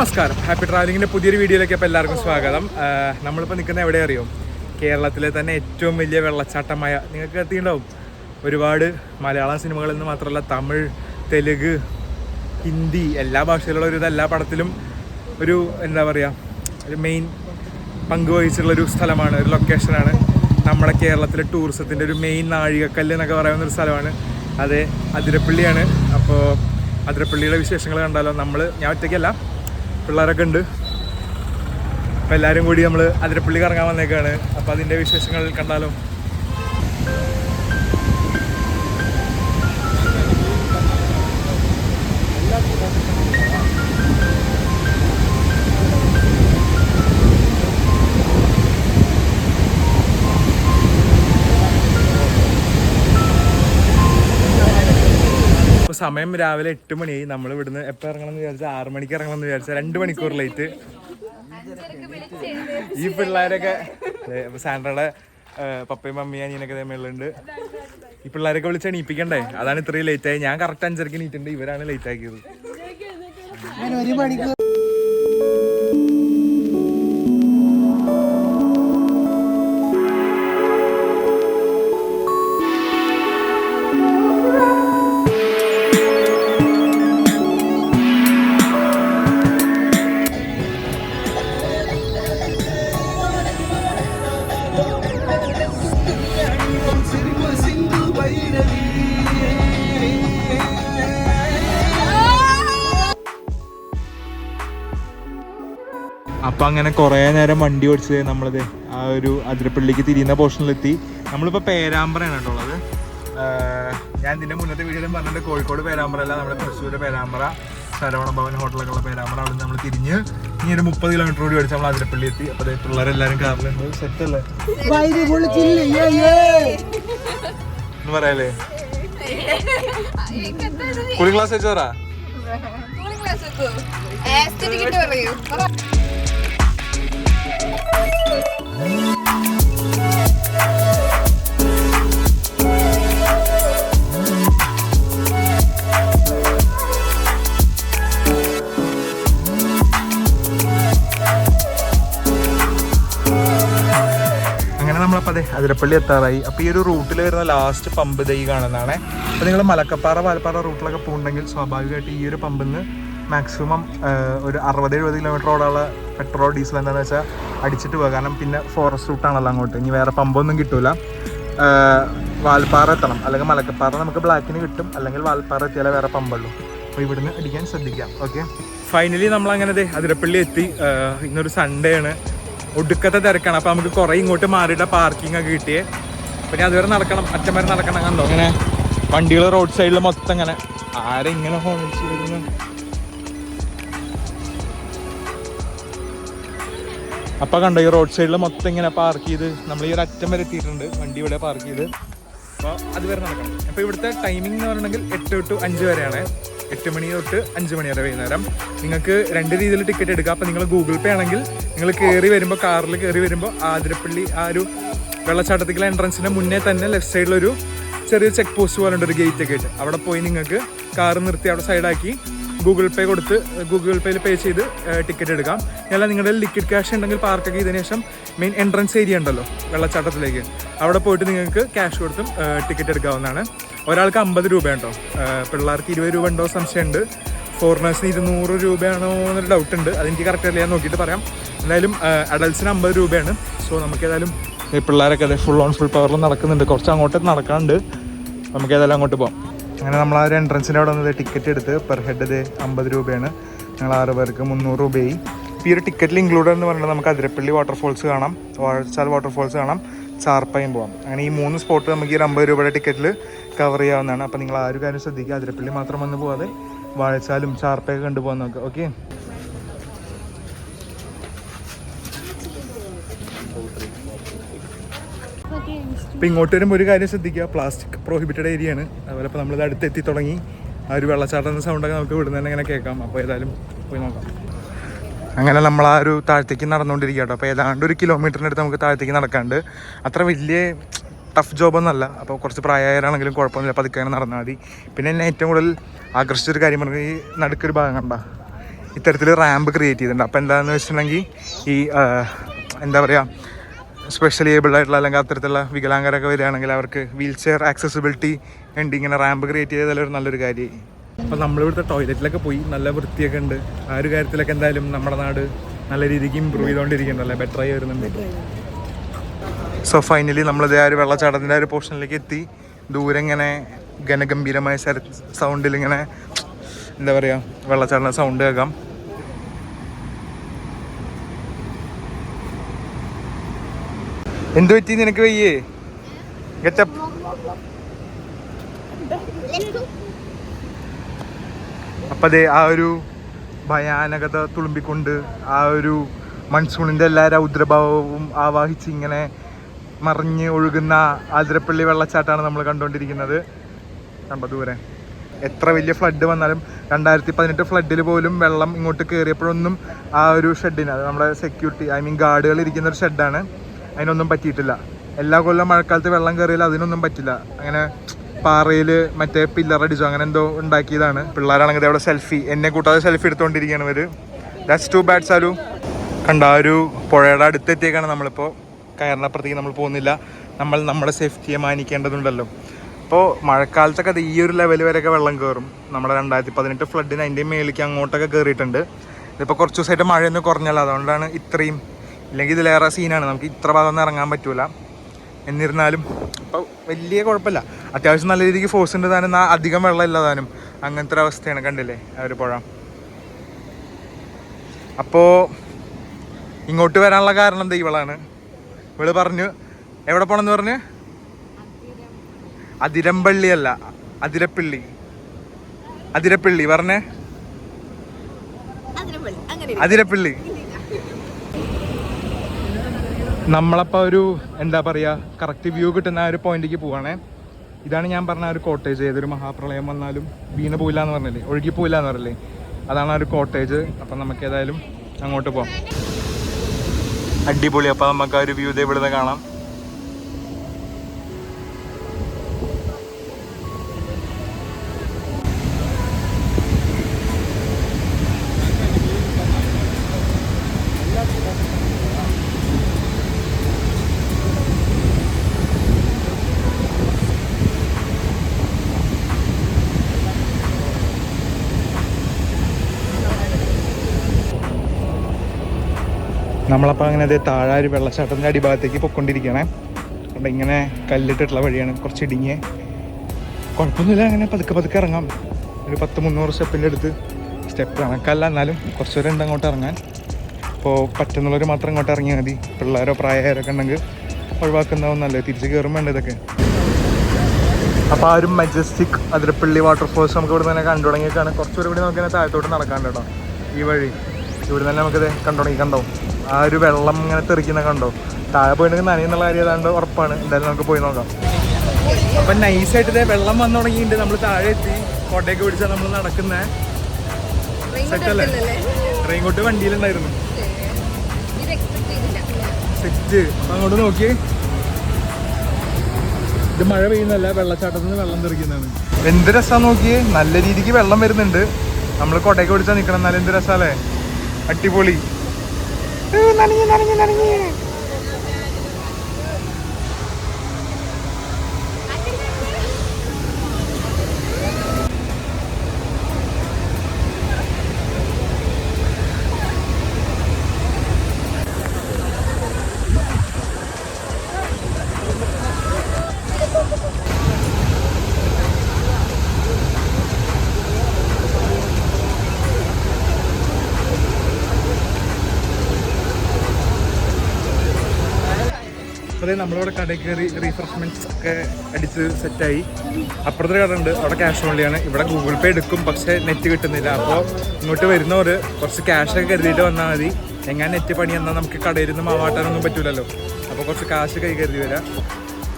നമസ്കാരം, ഹാപ്പി ട്രാവലിങ്ങിൻ്റെ പുതിയൊരു വീഡിയോയിലേക്ക് അപ്പോൾ എല്ലാവർക്കും സ്വാഗതം. നമ്മളിപ്പോൾ നിൽക്കുന്ന എവിടെ അറിയോ? കേരളത്തിലെ തന്നെ ഏറ്റവും വലിയ വെള്ളച്ചാട്ടമായ, നിങ്ങൾക്ക് എത്തിയിട്ടുണ്ടാവും, ഒരുപാട് മലയാളം സിനിമകളിൽ നിന്ന് മാത്രമല്ല തമിഴ്, തെലുങ്ക്, ഹിന്ദി എല്ലാ ഭാഷയിലുള്ള ഒരു എല്ലാ പടത്തിലും ഒരു എന്താ പറയുക ഒരു മെയിൻ പങ്ക് വഹിച്ചിട്ടുള്ളൊരു സ്ഥലമാണ്, ഒരു ലൊക്കേഷനാണ്. നമ്മുടെ കേരളത്തിലെ ടൂറിസത്തിൻ്റെ ഒരു മെയിൻ നാഴികക്കല്ല് എന്നൊക്കെ പറയുന്നൊരു സ്ഥലമാണ്. അത് അതിരപ്പള്ളിയാണ്. അപ്പോൾ അതിരപ്പള്ളിയുടെ വിശേഷങ്ങൾ കണ്ടാലോ? ഞാൻ ഒറ്റയ്ക്കല്ല, പിള്ളേരൊക്കെ ഉണ്ട്. അപ്പോൾ എല്ലാവരും കൂടി നമ്മൾ അതിരപ്പള്ളി കറങ്ങാൻ വന്നേക്കാണ്. അപ്പോൾ അതിൻ്റെ വിശേഷങ്ങൾ കണ്ടാലോ? സമയം രാവിലെ 8 മണിയായി. നമ്മൾ ഇവിടുന്ന് എപ്പോൾ ഇറങ്ങണം എന്ന് വിചാരിച്ചാൽ 6 മണിക്ക് ഇറങ്ങണം എന്ന് വിചാരിച്ചാൽ 2 മണിക്കൂർ ലേറ്റ്. ഈ പിള്ളേരൊക്കെ സാൻഡ്രയുടെ പപ്പയും മമ്മിയും അനിയനൊക്കെ തമ്മിലുണ്ട്. ഈ പിള്ളേരൊക്കെ വിളിച്ച് എണീപ്പിക്കണ്ടേ, അതാണ് ഇത്രയും ലേറ്റായി. ഞാൻ കറക്റ്റ് 5:30 എണീറ്റുണ്ട്, ഇവരാണ് ലേറ്റ് ആക്കിയത്. അപ്പം അങ്ങനെ കുറേ നേരം വണ്ടി ഓടിച്ചത് നമ്മളത് ആ ഒരു അതിരപ്പള്ളിക്ക് തിരിയുന്ന പോർഷനിലെത്തി. നമ്മളിപ്പോൾ പേരാമ്പ്രയാണ് കേട്ടോ ഉള്ളത്. ഞാൻ ഇതിൻ്റെ മുന്നത്തെ വീഡിയോയിലും പറഞ്ഞിട്ട് കോഴിക്കോട് പേരാമ്പ്രല്ല, നമ്മുടെ തൃശ്ശൂർ പേരാമ്പ്ര, ശരവണ ഭവൻ ഹോട്ടലൊക്കെ ഉള്ള പേരാമ്പ്ര. അവിടെ നമ്മൾ തിരിഞ്ഞ് ഇനി ഒരു 30 കിലോമീറ്റർ കൂടി ഓടിച്ച് നമ്മൾ അതിരപ്പള്ളി എത്തി. അപ്പോൾ അതേ പിള്ളേരെല്ലാവരും കാറിലുണ്ട്. സെറ്റല്ലേ എന്ന് പറയാല്ലേ? Cooling class വെച്ചോറാ? നമ്മളപ്പോൾ അതെ അതിരപ്പള്ളി എത്താറായി. അപ്പോൾ ഈ ഒരു റൂട്ടിൽ വരുന്ന ലാസ്റ്റ് പമ്പ് ഈ കാണുന്നതാണ്. അപ്പോൾ നിങ്ങൾ മലക്കപ്പാറ പാലപ്പാറ റൂട്ടിലൊക്കെ പോകുന്നുണ്ടെങ്കിൽ സ്വാഭാവികമായിട്ട് ഈ ഒരു പമ്പിൽ നിന്ന് മാക്സിമം ഒരു 60-70 കിലോമീറ്റർ ഓടാനുള്ള പെട്രോൾ ഡീസൽ എന്താണെന്ന് വെച്ചാൽ അടിച്ചിട്ട് പോകുക. കാരണം പിന്നെ ഫോറസ്റ്റ് റൂട്ടാണല്ലോ അങ്ങോട്ട്, ഇനി വേറെ പമ്പൊന്നും കിട്ടില്ല. വാൽപ്പാറ എത്തണം, അല്ലെങ്കിൽ മലക്കപ്പാറ നമുക്ക് ബ്ലാക്കിന് കിട്ടും, അല്ലെങ്കിൽ വാൽപ്പാറ എത്തിയാലേ വേറെ പമ്പുള്ളൂ. അപ്പോൾ ഇവിടുന്ന് അടിക്കാൻ ശ്രദ്ധിക്കാം. ഓക്കെ, ഫൈനലി നമ്മളങ്ങനെ അതിരപ്പള്ളി എത്തി. ഇന്നൊരു സൺഡേ ആണ്, ഒടുക്കത്തെ തിരക്കാണ്. അപ്പോൾ നമുക്ക് കുറേ ഇങ്ങോട്ട് മാറിയിട്ട് പാർക്കിംഗ് ഒക്കെ കിട്ടിയേ. പിന്നെ അതുവരെ നടക്കണം, അറ്റം വരെ നടക്കണം. കണ്ടോ അങ്ങനെ വണ്ടികൾ റോഡ് സൈഡിൽ മൊത്തം ഇങ്ങനെ ആരെങ്ങനെ ഹോൺ അടിച്ച് വരുന്നു. അപ്പോൾ കണ്ടോ ഈ റോഡ് സൈഡിൽ മൊത്തം ഇങ്ങനെ പാർക്ക് ചെയ്ത് നമ്മൾ ഈ ഒരു അറ്റം വരെ എത്തിയിട്ടുണ്ട്. വണ്ടി ഇവിടെ പാർക്ക് ചെയ്ത് അപ്പോൾ അതുവരെ നടക്കണം. അപ്പോൾ ഇവിടുത്തെ ടൈമിംഗ് എന്ന് പറഞ്ഞിട്ടുണ്ടെങ്കിൽ 8 to 5 വരെയാണ്. 8 മണി തൊട്ട് 5 മണി വരെ വൈകുന്നേരം. നിങ്ങൾക്ക് 2 രീതിയിൽ ടിക്കറ്റ് എടുക്കാം. അപ്പോൾ നിങ്ങൾ ഗൂഗിൾ പേ ആണെങ്കിൽ നിങ്ങൾ കാറിൽ കയറി വരുമ്പോൾ അതിരപ്പള്ളി ആ ഒരു വെള്ളച്ചാട്ടത്തിലെ എൻട്രൻസിൻ്റെ മുന്നേ തന്നെ ലെഫ്റ്റ് സൈഡിലൊരു ചെറിയൊരു ചെക്ക് പോസ്റ്റ് പോലെ ഉണ്ട്, ഒരു ഗേറ്റ് ഒക്കെ ആയിട്ട്. അവിടെ പോയി നിങ്ങൾക്ക് കാറ് നിർത്തി അവിടെ സൈഡാക്കി ഗൂഗിൾ പേ കൊടുത്ത് ഗൂഗിൾ പേയിൽ പേ ചെയ്ത് ടിക്കറ്റ് എടുക്കാം. അല്ല നിങ്ങളുടെ ലിക്വിഡ് ക്യാഷ് ഉണ്ടെങ്കിൽ പാർക്കൊക്കെ ചെയ്തതിനു ശേഷം മെയിൻ എൻട്രൻസ് ഏരിയ ഉണ്ടല്ലോ വെള്ളച്ചാട്ടത്തിലേക്ക്, അവിടെ പോയിട്ട് നിങ്ങൾക്ക് ക്യാഷ് കൊടുത്തും ടിക്കറ്റ് എടുക്കാവുന്നതാണ്. ഒരാൾക്ക് 50 രൂപയുണ്ടോ, പിള്ളേർക്ക് 20 രൂപ ഉണ്ടോ സംശയമുണ്ട്. ഫോറിനേഴ്സിന് 200 രൂപയാണോ എന്നൊരു ഡൗട്ട് ഉണ്ട്, അതെനിക്ക് കറക്റ്റ് അല്ല, ഞാൻ നോക്കിയിട്ട് പറയാം. എന്തായാലും അഡൽസിന് 50 രൂപയാണ്. സോ നമുക്ക് ഏതായാലും പിള്ളേരൊക്കെ അതെ ഫുൾ പവറിൽ നടക്കുന്നുണ്ട്. കുറച്ച് അങ്ങോട്ട് നടക്കാണ്ട്, നമുക്ക് ഏതായാലും അങ്ങോട്ട് പോകാം. അങ്ങനെ നമ്മൾ ആ ഒരു എൻട്രൻസിൻ്റെ അവിടെ വന്നത് ടിക്കറ്റ് എടുത്ത് പെർ ഹെഡ് 50 രൂപയാണ്. ഞങ്ങൾ 6 പേർക്ക് 300 രൂപയായി. ഈ ഒരു ടിക്കറ്റിൽ ഇൻക്ലൂഡഡ് എന്ന് പറഞ്ഞാൽ നമുക്ക് അതിരപ്പള്ളി വാട്ടർഫോൾസ് കാണാം, വാഴച്ചാൽ വാട്ടർഫോൾസ് കാണാം, ചാർപ്പായും പോകാം. അങ്ങനെ ഈ 3 സ്പോട്ട് നമുക്ക് ഈ 50 രൂപയുടെ ടിക്കറ്റിൽ കവർ ചെയ്യാവുന്നതാണ്. അപ്പോൾ നിങ്ങൾ ആ ഒരു കാര്യം ശ്രദ്ധിക്കുക, അതിരപ്പള്ളി മാത്രം വന്ന് പോകാതെ വാഴച്ചാലും ചാർപ്പയൊക്കെ കണ്ടുപോകാൻ നോക്കുക. ഓക്കെ, അപ്പോൾ ഇങ്ങോട്ട് വരുമ്പോൾ ഒരു കാര്യം ശ്രദ്ധിക്കുക, പ്ലാസ്റ്റിക് പ്രോഹിബിറ്റഡ് ഏരിയ ആണ്. അതുപോലെ ഇപ്പോൾ നമ്മളിത് അടുത്തെത്തി തുടങ്ങി. ആ ഒരു വെള്ളച്ചാട്ടത്തിൻ്റെ സൗണ്ടൊക്കെ നമുക്ക് ഇവിടുന്ന് തന്നെ ഇങ്ങനെ കേൾക്കാം. അപ്പോൾ ഏതായാലും പോയി നോക്കാം. അങ്ങനെ നമ്മൾ ആ ഒരു താഴത്തേക്ക് നടന്നുകൊണ്ടിരിക്കുക കേട്ടോ. അപ്പോൾ ഏതാണ്ട് 1 കിലോമീറ്ററിൻ്റെ അടുത്ത് നമുക്ക് താഴത്തേക്ക് നടക്കാണ്ട്. അത്ര വലിയ ടഫ് ജോബൊന്നുമല്ല. അപ്പോൾ കുറച്ച് പ്രായമായാലാണെങ്കിലും കുഴപ്പമൊന്നുമില്ല, പതുക്കെ അങ്ങനെ നടന്നാൽ മതി. പിന്നെ എന്നെ ഏറ്റവും കൂടുതൽ ആകർഷിച്ചൊരു കാര്യം പറഞ്ഞാൽ ഈ നടുക്കൊരു ഭാഗം കണ്ട, ഇത്തരത്തിൽ റാമ്പ് ക്രിയേറ്റ് ചെയ്തിട്ടുണ്ട്. അപ്പോൾ എന്താണെന്ന് വെച്ചിട്ടുണ്ടെങ്കിൽ ഈ എന്താ പറയുക, സ്പെഷ്യലി ഏബിൾഡ് ആയിട്ടുള്ള അല്ലെങ്കിൽ അത്തരത്തിലുള്ള വികലാംഗരൊക്കെ വരികയാണെങ്കിൽ അവർക്ക് വീൽ ചെയർ ആക്സസിബിലിറ്റി ഉണ്ട്. ഇങ്ങനെ റാമ്പ് ക്രിയേറ്റ് ചെയ്തതൊരു നല്ലൊരു കാര്യമായി. അപ്പോൾ നമ്മളിവിടുത്തെ ടോയ്ലറ്റിലൊക്കെ പോയി നല്ല വൃത്തിയൊക്കെ ഉണ്ട്. ആ ഒരു കാര്യത്തിലൊക്കെ എന്തായാലും നമ്മുടെ നാട് നല്ല രീതിക്ക് ഇമ്പ്രൂവ് ചെയ്തുകൊണ്ടിരിക്കുന്നുണ്ടല്ലേ, ബെറ്ററായി വരുന്നുണ്ട്. സോ ഫൈനലി നമ്മളിത് ആ ഒരു വെള്ളച്ചാട്ടത്തിൻ്റെ ആ ഒരു പോർഷനിലേക്ക് എത്തി. ദൂരെ ഇങ്ങനെ ഘനഗംഭീരമായ സൗണ്ടിൽ ഇങ്ങനെ എന്താ പറയുക, വെള്ളച്ചാട്ടം സൗണ്ട് കേൾക്കാം. എന്തു പറ്റി നിനക്ക് വയ്യേ? ഗെറ്റപ്പ്. അപ്പം അതെ ആ ഒരു ഭയാനകത തുളുമ്പിക്കൊണ്ട് ആ ഒരു മൺസൂണിൻ്റെ എല്ലാ രൗദ്രഭാവവും ആവാഹിച്ച് ഇങ്ങനെ മറിഞ്ഞ് ഒഴുകുന്ന ആതിരപ്പള്ളി വെള്ളച്ചാട്ടമാണ് നമ്മൾ കണ്ടുകൊണ്ടിരിക്കുന്നത്. കണ്ടോ ദൂരെ? എത്ര വലിയ ഫ്ലഡ് വന്നാലും 2018 ഫ്ലഡിൽ പോലും വെള്ളം ഇങ്ങോട്ട് കയറിയപ്പോഴൊന്നും ആ ഒരു ഷെഡിന്, അത് നമ്മുടെ സെക്യൂരിറ്റി ഗാർഡുകൾ ഇരിക്കുന്ന ഒരു ഷെഡാണ്, അതിനൊന്നും പറ്റിയിട്ടില്ല. എല്ലാ കൊല്ലം മഴക്കാലത്ത് വെള്ളം കയറിയാൽ അതിനൊന്നും പറ്റില്ല. അങ്ങനെ പാറയിൽ മറ്റേ പില്ലർ അടിച്ചോ അങ്ങനെ എന്തോ ഉണ്ടാക്കിയതാണ്. പിള്ളേരാണെങ്കിൽ അവിടെ സെൽഫി, എന്നെ കൂട്ടാതെ സെൽഫി എടുത്തുകൊണ്ടിരിക്കുകയാണ് ഇവർ. That's too bad Salu. കണ്ട ആ ഒരു പുഴയുടെ അടുത്തെത്തിയേക്കാണ് നമ്മളിപ്പോൾ. കയറിനപ്പുറത്തേക്ക് നമ്മൾ പോകുന്നില്ല. നമ്മൾ നമ്മുടെ സേഫ്റ്റിയെ മാനിക്കേണ്ടതുണ്ടല്ലോ. അപ്പോൾ മഴക്കാലത്തൊക്കെ അത് ഈ ഒരു ലെവൽ വരെയൊക്കെ വെള്ളം കയറും. നമ്മുടെ 2018 ഫ്ലഡിന് അതിൻ്റെ മേലേക്ക് അങ്ങോട്ടൊക്കെ കയറിയിട്ടുണ്ട്. ഇതിപ്പോൾ കുറച്ച് ദിവസമായിട്ട് മഴയൊന്നും കുറഞ്ഞല്ലോ, അതുകൊണ്ടാണ് ഇത്രയും. ഇല്ലെങ്കിൽ ഇതിലേറെ സീനാണ്, നമുക്ക് ഇത്ര ഭാഗമൊന്നും ഇറങ്ങാൻ പറ്റൂല. എന്നിരുന്നാലും ഇപ്പോൾ വലിയ കുഴപ്പമില്ല, അത്യാവശ്യം നല്ല രീതിക്ക് ഫോഴ്സ് ഉണ്ട് താനും, അധികം വെള്ളം ഇല്ലാതാനും. അങ്ങനത്തെ ഒരു അവസ്ഥയാണ്, കണ്ടില്ലേ ആ ഒരു പുഴ. അപ്പോൾ ഇങ്ങോട്ട് വരാനുള്ള കാരണം എന്താ, ഇവളാണ്. ഇവള് പറഞ്ഞു എവിടെ പോകണമെന്ന് പറഞ്ഞ്, അതിരമ്പള്ളി അല്ല അതിരപ്പള്ളി, അതിരപ്പള്ളി പറഞ്ഞേ, അതിരപ്പള്ളി. നമ്മളപ്പോൾ ഒരു എന്താ പറയുക, കറക്റ്റ് വ്യൂ കിട്ടുന്ന ആ ഒരു പോയിന്റിലേക്ക് പോവാണേ. ഇതാണ് ഞാൻ പറഞ്ഞ ആ ഒരു കോട്ടേജ്. ഏതൊരു മഹാപ്രളയം വന്നാലും വീണ് പോയില്ല എന്ന് പറഞ്ഞില്ലേ, ഒഴുകി പോയില്ല എന്ന് പറഞ്ഞില്ലേ, അതാണ് ആ ഒരു കോട്ടേജ്. അപ്പം നമുക്ക് ഏതായാലും അങ്ങോട്ട് പോവാം. അടിപൊളി. അപ്പോൾ നമുക്ക് ആ ഒരു വ്യൂ ഇതേ ഇവിടുന്ന് കാണാം. നമ്മളപ്പോൾ അങ്ങനെ അതേ താഴെ ഒരു വെള്ളച്ചാട്ടത്തിൻ്റെ അടിഭാഗത്തേക്ക് പൊയ്ക്കൊണ്ടിരിക്കുകയാണേ. അപ്പം ഇങ്ങനെ കല്ലിട്ടിട്ടുള്ള വഴിയാണ്, കുറച്ച് ഇടുങ്ങിയ, കുഴപ്പമൊന്നുമില്ല. അങ്ങനെ പതുക്കെ പതുക്കെ ഇറങ്ങാം. ഒരു 100-300 സ്റ്റെപ്പിൻ്റെ അടുത്ത് സ്റ്റെപ്പ് കണക്കല്ല, എന്നാലും കുറച്ച് പേര് ഉണ്ട് അങ്ങോട്ട് ഇറങ്ങാൻ. അപ്പോൾ പറ്റുന്നുള്ളവർ മാത്രം ഇങ്ങോട്ട് ഇറങ്ങിയാൽ മതി. പിള്ളേരോ പ്രായക്കാരൊക്കെ ഉണ്ടെങ്കിൽ ഒഴിവാക്കുന്നതാവും നല്ലത്, തിരിച്ച് കയറും വേണ്ട ഇതൊക്കെ. അപ്പോൾ ആ ഒരു മജസ്റ്റിക് അതിരപ്പള്ളി വാട്ടർഫോൾസ് നമുക്ക് ഇവിടെ തന്നെ കണ്ടു തുടങ്ങിയേക്കാണ്. കുറച്ചുകൂടി ഇവിടെ നമുക്ക് തന്നെ താഴത്തോട്ട് നടക്കാൻ കേട്ടോ. ഈ വഴി ഇവിടെ തന്നെ നമുക്കിത് കണ്ടു തുടങ്ങി. കണ്ടോ ആ ഒരു വെള്ളം ഇങ്ങനെ തെറിക്കുന്ന കണ്ടോ? താഴെ പോയിട്ടുണ്ടെങ്കിൽ നനയുന്നുള്ള കാര്യം ഏതാണ്ട് ഉറപ്പാണ്. എന്തായാലും നമുക്ക് പോയി നോക്കാം. അപ്പം നൈസായിട്ട് ഇതേ വെള്ളം വന്നു തുടങ്ങിയിട്ടുണ്ട്. നമ്മൾ താഴെ എത്തി, കോട്ടയൊക്കെ പിടിച്ചാൽ നമ്മൾ നടക്കുന്നത്. സെറ്റല്ലേ? റെയിൻകോട്ട് വണ്ടിയിലുണ്ടായിരുന്നു, സെറ്റ്. അപ്പം അങ്ങോട്ട് നോക്കി, ഇത് മഴ പെയ്യുന്നല്ല, വെള്ളച്ചാട്ടത്തിൽ നിന്ന് വെള്ളം തെറിക്കുന്നതാണ്. എന്ത് രസമാണ് നോക്കിയേ, നല്ല രീതിക്ക് വെള്ളം വരുന്നുണ്ട്. നമ്മൾ കോട്ടയൊക്കെ പിടിച്ചാൽ നിൽക്കണം, എന്നാലും എന്ത് രസമല്ലേ, അടിപൊളി. നനഞ്ഞ് നനഞ്ഞ് നനഞ്ഞ് അതെ. നമ്മളിവിടെ കടയിൽ കയറി റീഫ്രഷ്മെൻറ്റ്സ് ഒക്കെ അടിച്ച് സെറ്റായി. അപ്പുറത്തൊരു കട ഉണ്ട്, അവിടെ ക്യാഷ് ഓൺലിയാണ്. ഇവിടെ ഗൂഗിൾ പേ എടുക്കും, പക്ഷേ നെറ്റ് കിട്ടുന്നില്ല. അപ്പോൾ ഇങ്ങോട്ട് വരുന്നവർ കുറച്ച് ക്യാഷൊക്കെ കരുതിയിട്ട് വന്നാൽ മതി. എങ്ങനെ നെറ്റ് പണി എന്നാൽ നമുക്ക് കടയിൽ നിന്ന് മാവാട്ടാനൊന്നും പറ്റില്ലല്ലോ. അപ്പോൾ കുറച്ച് കാശ് കൈ കരുതി വരാം.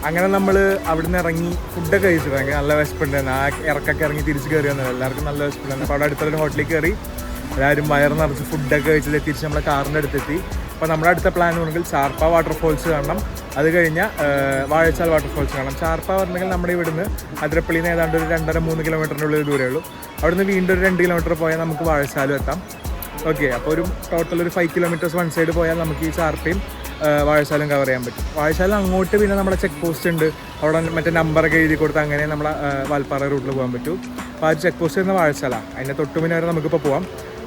അങ്ങനെ നമ്മൾ അവിടെ നിന്ന് ഇറങ്ങി ഫുഡൊക്കെ കഴിച്ചു. ഭയങ്കര നല്ല വിശപ്പുണ്ടായിരുന്നു. ആ ഇറക്കൊക്കെ ഇറങ്ങി തിരിച്ച് കയറി വന്നത് എല്ലാവർക്കും നല്ല വിശപ്പുണ്ടായിരുന്നു. അപ്പോൾ അവിടെ അടുത്തൊരു ഹോട്ടലിൽ കയറി എല്ലാവരും വയറ് നിറച്ച് ഫുഡൊക്കെ കഴിച്ചിട്ട് തിരിച്ച് നമ്മളെ കാറിൻ്റെ അടുത്തെത്തി. അപ്പോൾ നമ്മുടെ അടുത്ത പ്ലാൻ ആണെങ്കിൽ ചാർപ്പ വാട്ടർഫോൾസ് കാണണം, അത് കഴിഞ്ഞാൽ വാഴച്ചാൽ വാട്ടർഫോൾസ് കാണാം. ചാർപ്പ പറഞ്ഞെങ്കിൽ നമ്മുടെ ഇവിടുന്ന് അതിരപ്പള്ളിയിൽ നിന്ന് ഏതാണ്ട് ഒരു 2.5-3 കിലോമീറ്ററിൻ്റെ ഉള്ളിൽ ദൂരമേ ഉള്ളൂ. അവിടുന്ന് വീണ്ടും ഒരു 2 കിലോമീറ്റർ പോയാൽ നമുക്ക് വാഴച്ചാലും എത്താം. ഓക്കെ. അപ്പോൾ ഒരു ടോട്ടൽ ഒരു 5 കിലോമീറ്റേഴ്സ് വൺ സൈഡ് പോയാൽ നമുക്ക് ഈ ചാർപ്പയും വാഴശാലയും കവർ ചെയ്യാൻ പറ്റും. വാഴശാല അങ്ങോട്ട് പിന്നെ നമ്മുടെ ചെക്ക് പോസ്റ്റ് ഉണ്ട്, അവിടെ മറ്റേ നമ്പറൊക്കെ എഴുതി കൊടുത്ത് അങ്ങനെ നമ്മളെ വാൽപ്പാറ റൂട്ടിൽ പോകാൻ പറ്റും. അപ്പോൾ ആ ഒരു ചെക്ക് പോസ്റ്റ് വരുന്ന വാഴശാല, അതിൻ്റെ തൊട്ട് മുന്നേ വരെ നമുക്കിപ്പോൾ പോകാം.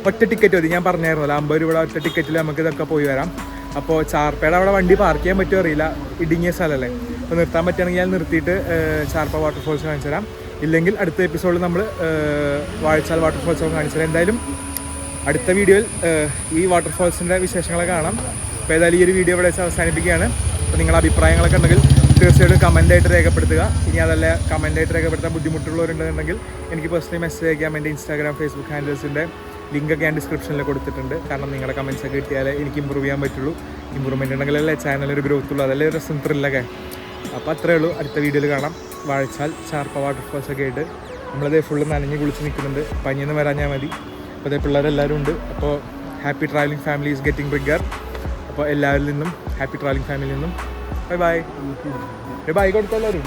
ഒറ്റ ടിക്കറ്റ് മതി, ഞാൻ പറഞ്ഞായിരുന്നല്ലോ 50 രൂപ ഒറ്റ ടിക്കറ്റിൽ നമുക്ക് ഇതൊക്കെ പോയി വരാം. അപ്പോൾ ചാർപ്പയുടെ അവിടെ വണ്ടി പാർക്ക് ചെയ്യാൻ പറ്റുമോ അറിയില്ല, ഇടുങ്ങിയ സ്ഥലമല്ലേ. അപ്പോൾ നിർത്താൻ പറ്റുകയാണെങ്കിൽ ഞാൻ നിർത്തിയിട്ട് ചാർപ്പ വാട്ടർഫോൾസ് കാണിച്ചു തരാം. ഇല്ലെങ്കിൽ അടുത്ത എപ്പിസോഡിൽ നമ്മൾ വാഴച്ചാൽ വാട്ടർഫോൾസ് കാണിച്ചു തരാം. എന്തായാലും അടുത്ത വീഡിയോയിൽ ഈ വാട്ടർഫോൾസിൻ്റെ വിശേഷങ്ങളൊക്കെ കാണാം. അപ്പോൾ ഏതായാലും ഈ ഒരു വീഡിയോ ഇവിടെ വെച്ച് അവസാനിപ്പിക്കുകയാണ്. അപ്പോൾ നിങ്ങളുടെ അഭിപ്രായങ്ങളൊക്കെ ഉണ്ടെങ്കിൽ തീർച്ചയായിട്ടും കമൻറ്റായിട്ട് രേഖപ്പെടുത്തുക. ഇനി അതല്ല കമൻറ്റായിട്ട് രേഖപ്പെടുത്താൻ ബുദ്ധിമുട്ടുള്ളവരുണ്ടെന്നുണ്ടെങ്കിൽ എനിക്ക് പേഴ്സണലി മെസ്സേജ് അയക്കാം. എൻ്റെ ഇൻസ്റ്റാഗ്രാം ഫേസ്ബുക്ക് ഹാൻഡിൽസിൻ്റെ ലിങ്കൊക്കെ ഞാൻ ഡിസ്ക്രിപ്ഷനിൽ കൊടുത്തിട്ടുണ്ട്. കാരണം നിങ്ങളുടെ കമൻറ്റ്സൊക്കെ കിട്ടിയാലേ എനിക്ക് ഇമ്പ്രൂവ് ചെയ്യാൻ പറ്റുള്ളൂ. ഇമ്പ്രൂവ്മെൻറ്റ് ഉണ്ടെങ്കിലല്ലേ ചാനലൊരു ഗ്രോത്ത് ഉള്ളൂ, അതല്ലേ രസം ത്രില്ലൊക്കെ. അപ്പോൾ അത്രയേ ഉള്ളൂ. അടുത്ത വീഡിയോയിൽ കാണാം. വാഴച്ചാൽ ചാർപ്പ വാട്ടർഫോൾസൊക്കെ ആയിട്ട് നമ്മളതേ ഫുള്ള് നനഞ്ഞ് കുളിച്ച് നിൽക്കുന്നുണ്ട്. പനിയൊന്നും വരാഞ്ഞാൽ മതി. അപ്പോൾ അതേ പിള്ളേരെല്ലാവരും ഉണ്ട്. അപ്പോൾ happy travelling family is getting bigger. അപ്പോൾ എല്ലാവരിൽ നിന്നും ഹാപ്പി ട്രാവലിംഗ് ഫാമിലിയിൽ നിന്നും ബൈ ബൈ. ബൈ കൊടുത്തല്ലാവരും.